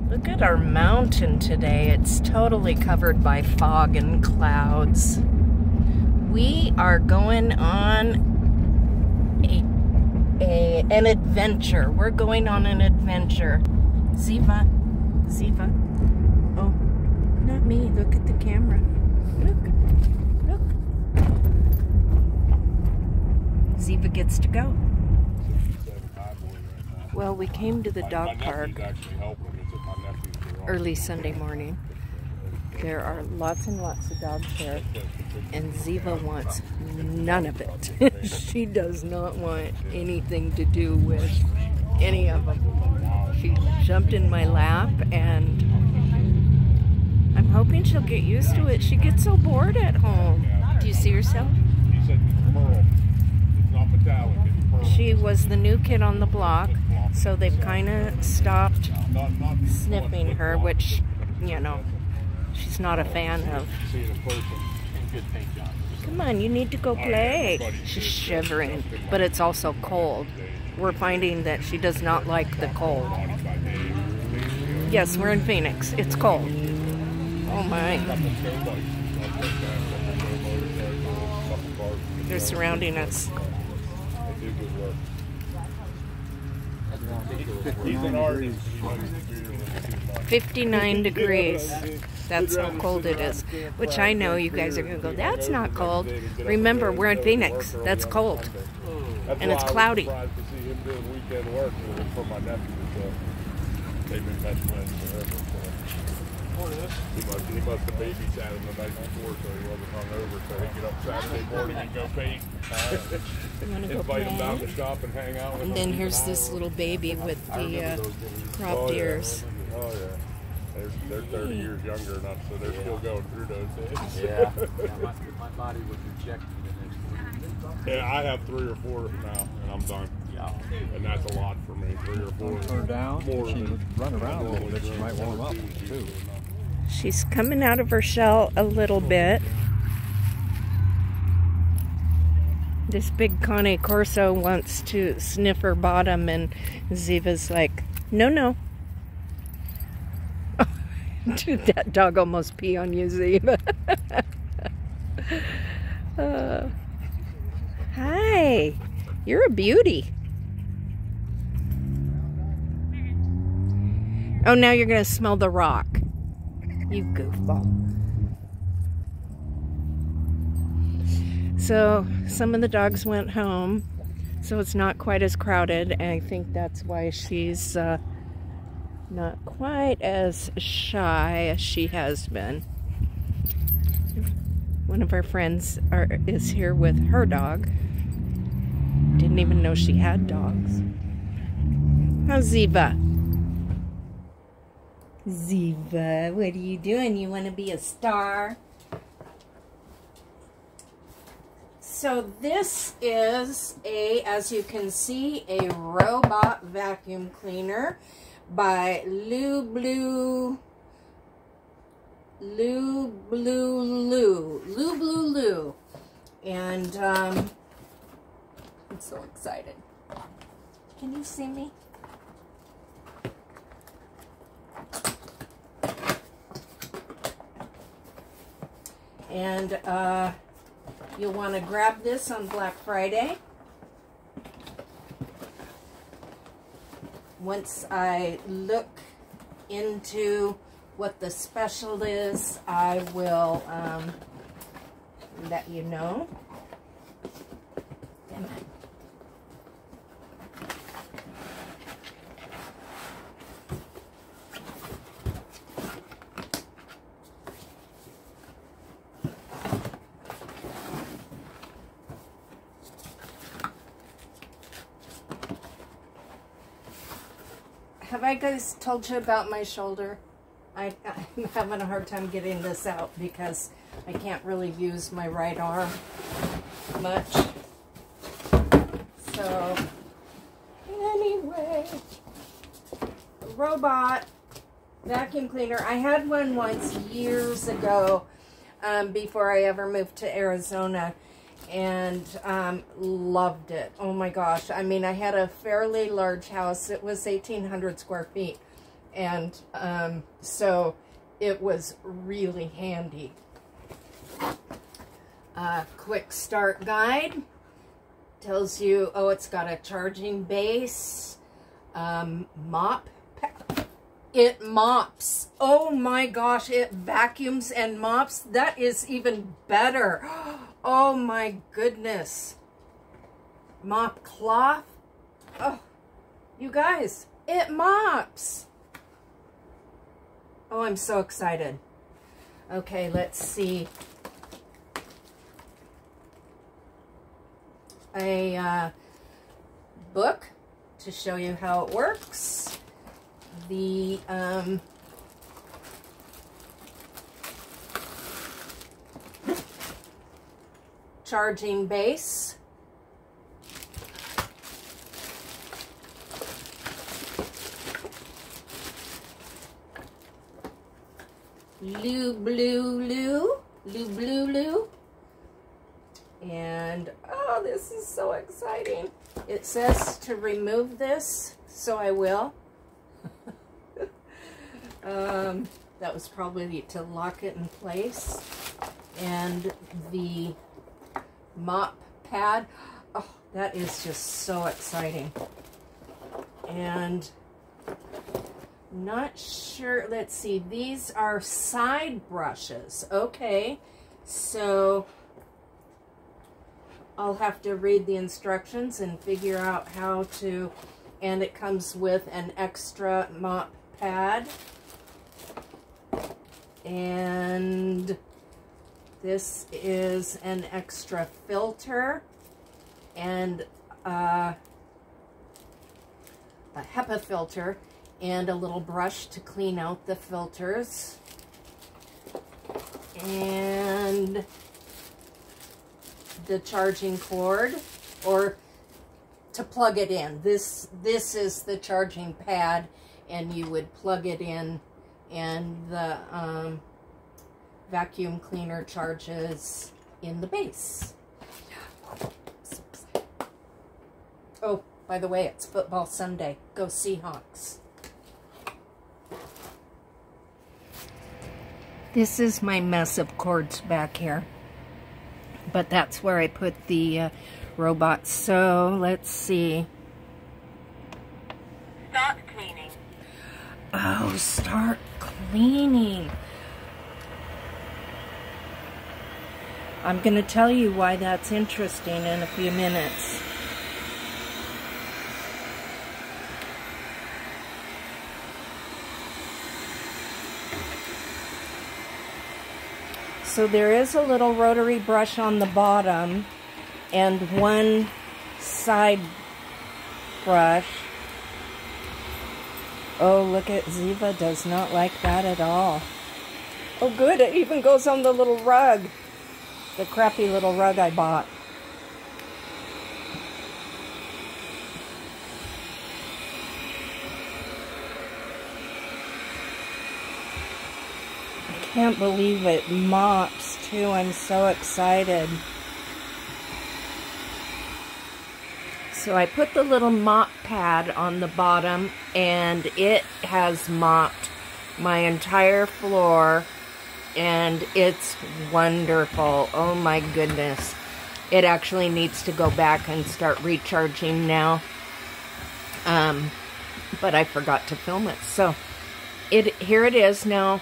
Look at our mountain today. It's totally covered by fog and clouds. We are going on an adventure. We're going on an adventure. Ziva. Oh, not me. Look at the camera. Look. Ziva gets to go. Well, we came to the dog park early Sunday morning. There are lots and lots of dogs here, and Ziva wants none of it. She does not want anything to do with any of them. She jumped in my lap, and I'm hoping she'll get used to it. She gets so bored at home. Do you see herself? She was the new kid on the block, so they've kind of stopped sniffing her, which, you know, she's not a fan of. Come on, you need to go play. She's shivering, but it's also cold. We're finding that she does not like the cold. Yes, we're in Phoenix. It's cold. Oh my. They're surrounding us. 59 degrees. That's how cold it is. Which I know you guys are going to go, that's not cold. Remember, we're in Phoenix. That's cold. And it's cloudy. He must have babysat him the night before, so he wasn't hungover, so he'd get up Saturday morning and go paint. Invite him down to shop and hang out with him. And then here's this little baby with the cropped ears. Oh, yeah. They're 30 years younger than us, so they're still going through those days. Yeah. My body was rejecting the next. Yeah, I have 3 or 4 now, and I'm done. Yeah. And that's a lot for me, 3 or 4. Turn down, more she would run around a little bit, she might warm up too. She's coming out of her shell a little bit. This big Cane Corso wants to sniff her bottom, and Ziva's like, no. Dude, that dog almost pee on you, Ziva. Hi, you're a beauty. Oh, now you're going to smell the rock. You goofball. So, some of the dogs went home, so it's not quite as crowded, and I think that's why she's not quite as shy as she has been. One of our friends is here with her dog. Didn't even know she had dogs. How's Ziva? Ziva, what are you doing? You want to be a star? So this is as you can see, a robot vacuum cleaner by Lubluelu. And I'm so excited. Can you see me? And you'll want to grab this on Black Friday. Once I look into what the special is, I will let you know. Damn it. Have I guys told you about my shoulder? I'm having a hard time getting this out because I can't really use my right arm much. So, anyway, robot vacuum cleaner. I had one once years ago before I ever moved to Arizona, and loved it. Oh my gosh. I mean, I had a fairly large house. It was 1,800 square feet. And so it was really handy. Quick start guide tells you, oh, it's got a charging base, mop. It mops. Oh my gosh, it vacuums and mops. That is even better. Oh my goodness. Mop cloth. Oh, you guys, it mops. Oh, I'm so excited. Okay, let's see. A book to show you how it works. The charging base. Lubluelu. And, oh, this is so exciting. It says to remove this, so I will. That was probably to lock it in place. And the mop pad. Oh, that is just so exciting. And not sure, let's see, these are side brushes. Okay, so I'll have to read the instructions and figure out how to, and it comes with an extra mop pad. And this is an extra filter and a HEPA filter and a little brush to clean out the filters. And the charging cord, or to plug it in. This is the charging pad, and you would plug it in, and the vacuum cleaner charges in the base. Oh, by the way, it's football Sunday. Go Seahawks. This is my mess of cords back here. But that's where I put the robots. So, let's see. Start cleaning. Oh, start cleaning. I'm going to tell you why that's interesting in a few minutes. So there is a little rotary brush on the bottom and one side brush. Oh, look at Ziva does not like that at all. Oh good, it even goes on the little rug. The crappy little rug I bought. I can't believe it mops too. I'm so excited. So I put the little mop pad on the bottom and it has mopped my entire floor and it's wonderful. Oh my goodness. It actually needs to go back and start recharging now. But I forgot to film it. So here it is now.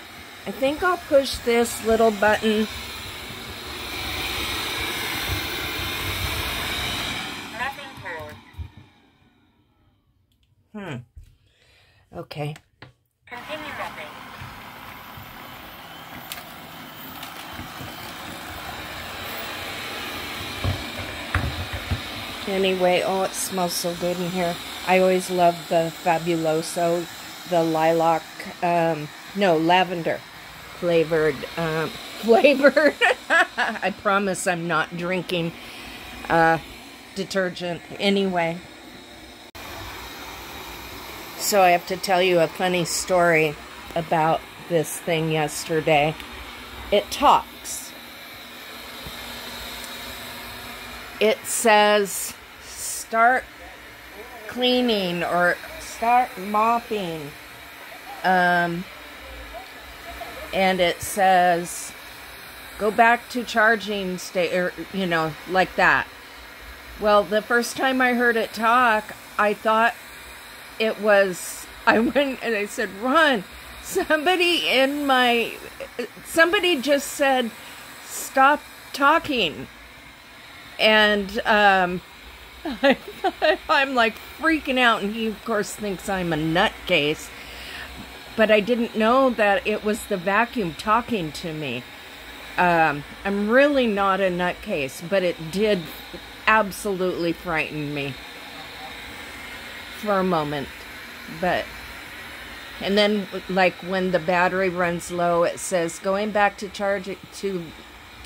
I think I'll push this little button. Nothing paused. Okay. Continue nothing. Anyway, oh, it smells so good in here. I always love the Fabuloso, the lilac, no, lavender flavored, I promise I'm not drinking detergent. Anyway, so I have to tell you a funny story about this thing yesterday. It talks. It says start cleaning or start mopping. and it says, go back to charging or, you know, like that. Well, the first time I heard it talk, I thought it was, I went and I said, Ron, somebody just said, stop talking. And I'm like freaking out, and he of course thinks I'm a nutcase, but I didn't know that it was the vacuum talking to me. I'm really not a nutcase, but it did absolutely frighten me for a moment. But, and then like when the battery runs low, it says going back to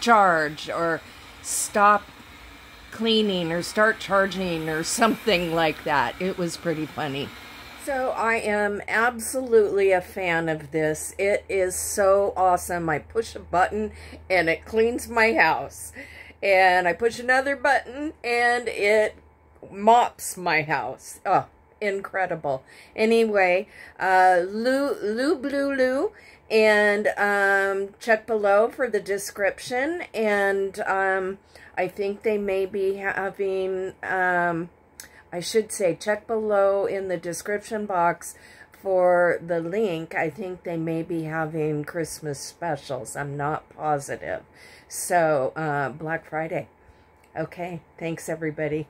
charge or stop cleaning or start charging or something like that. It was pretty funny. So I am absolutely a fan of this. It is so awesome. I push a button and it cleans my house. And I push another button and it mops my house. Oh, incredible. Anyway, Lubluelu, and check below for the description. And I think they may be having, I should say, check below in the description box for the link. I think they may be having Christmas specials. I'm not positive. So, Black Friday. Okay, thanks everybody.